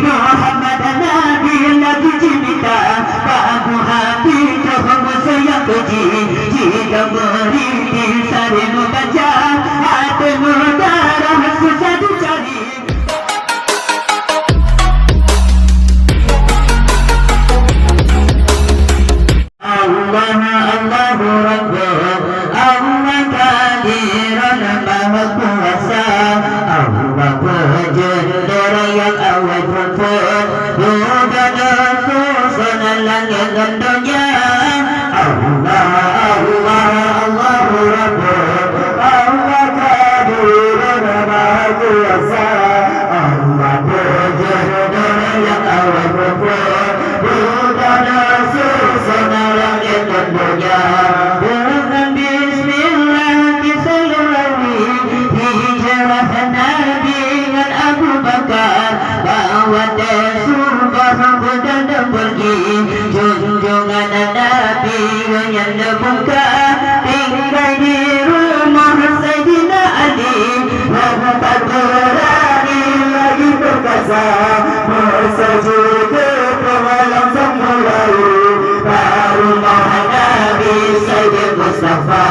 Muhammad Nabi lagi cinta babu hati terhemu saya puji jika beri disari membaca hati mudarah susah dicari. Allah Allahu Rabbah Allah Qadirun Maha Kuasa Allah Berjendera yang awal pun bukan susun langit dan dunia. Allah Allah Allahu Rabbah Allah Qadirun Maha Kuasa Allah Berjendera yang awal pun bukan susun langit dan dunia. Dengan bismillah diselawati hijrah Nabi dengan Abu Bakar bawa surga dan pergi junjungan Nabi yang dibuka tinggal di rumah Sayyidina Ali tak berani lagi berkasa bersujud ke malam semulai rumah Nabi Sayyid Mustafa.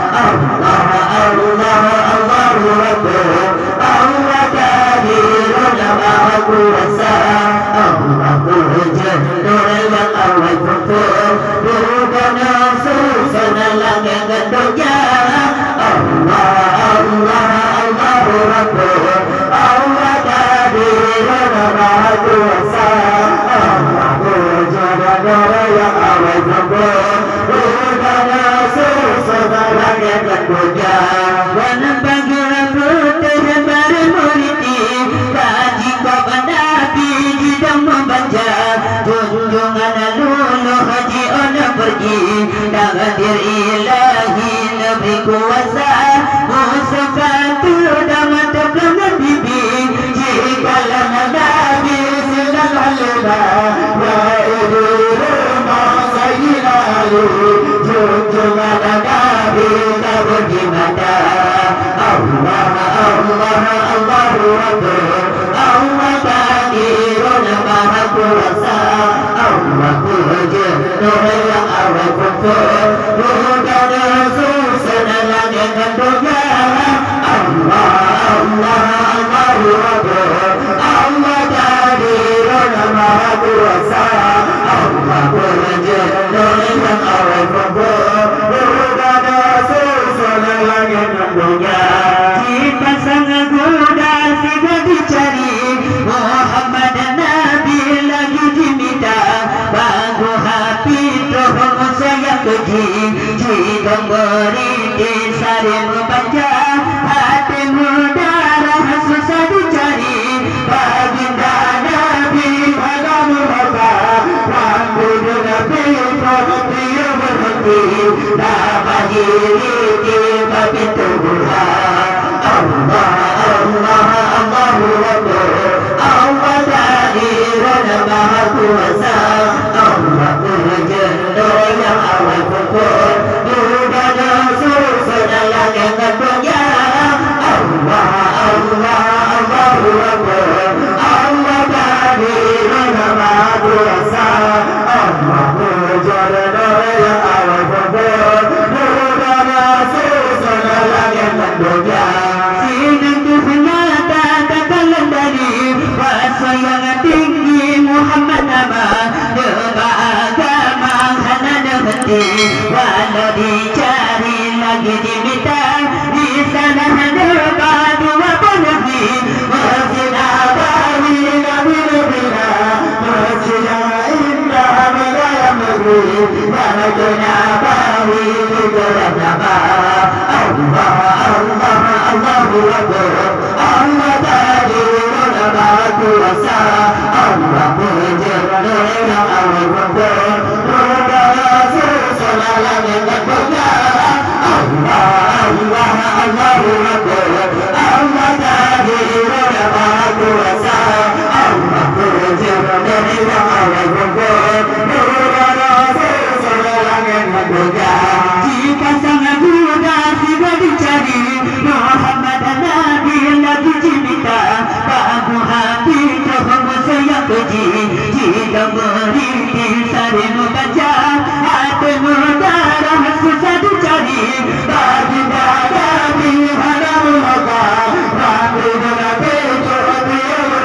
Allah Allah Allahu Rabbah Allah Qadirun Maha Kuasa Allah Berjendera yang awal pun bukan susun langit dan dunia. Allah Allah Allahu Rabbah Allah Qadirun Maha Kuasa Allah Berjendera yang awal pun bukan susun langit dan dunia. Wanapagara putih bermuriti kaji kapan Nabi tidak membaca junjungan lulu haji ona pergi takdir ilahi Nabi kuasa musafatu damat belum bibi jikalau Nabi sedang alba wa ibu rumah Sayyidina Ali junjungan Nabi tak berdimata. Allah Allah Allahu Rabbah Allah Qadirun Maha Kuasa Allah Berjendera yang awal pun bukan susun langit dan dunia. Allah Allah Allahu Rabbah Allah Qadirun Maha Kuasa Allah Berjendera yang awal pun bukan susun langit dan dunia. Kita sangat mudah tidak dicari Muhammad Nabi lagi diminta bagu hati terhemu saya keji jika beri disari membaca hati mudarah susah dicari baginda Nabi pada murka rambut Nabi dia berhenti tak bagi tiba pintu buka. Allah Allah Allahu Rabbah Allah Qadirun Maha Kuasa Allah Berjendera yang awal pun bukan susun langit dan dunia. Allah Allah Allahu Rabbah Allah Qadirun Maha Kuasa Allah Berjendera yang awal pun bukan susun langit dan dunia. Kuasa yang tinggi Muhammad nama yang merintih sarinu kaca hatimu darah susah dicari bagi dada di hadamu maka bagi dada betul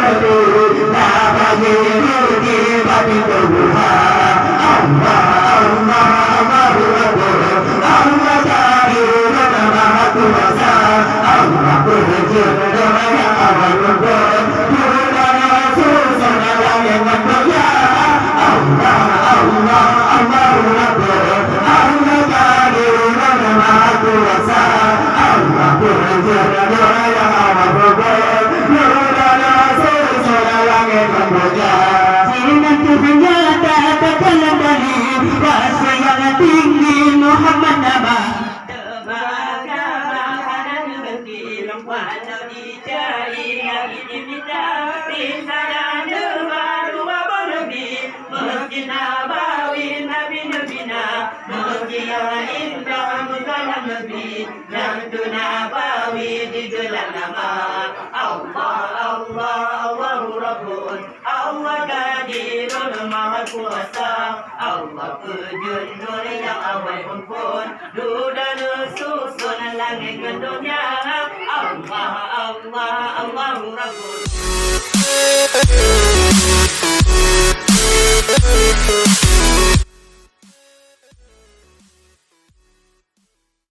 betul tak bagi rugi bagi Tuhan Allah Allah Allahu Akbar Allah Ta'ala Maha Kuasa Allah berjaya raya Allah Akbar Tuhan Rasul sallallahu alaihi wasallam Allah Allah Allahu Akbar Allah Ta'ala Maha Kuasa Allah berjaya raya Allah Akbar Tuhan Rasul sallallahu alaihi wasallam Sinar Tuhan nyata kekalan dari rasa yang tinggi Muhammad nama walau dicari lagi diminta risalah baru berlebih Masjid Nabawi Nabi Nabina Masjid yang indah muzalam lebih yang tu Nabawi digelar nama Allah Allah Allahu Rabbun Allah Qadirul Maha Kuasa Allah Penjunur yang awal pun duda susun langit ke dunia Allah Allah Allahu Rabbul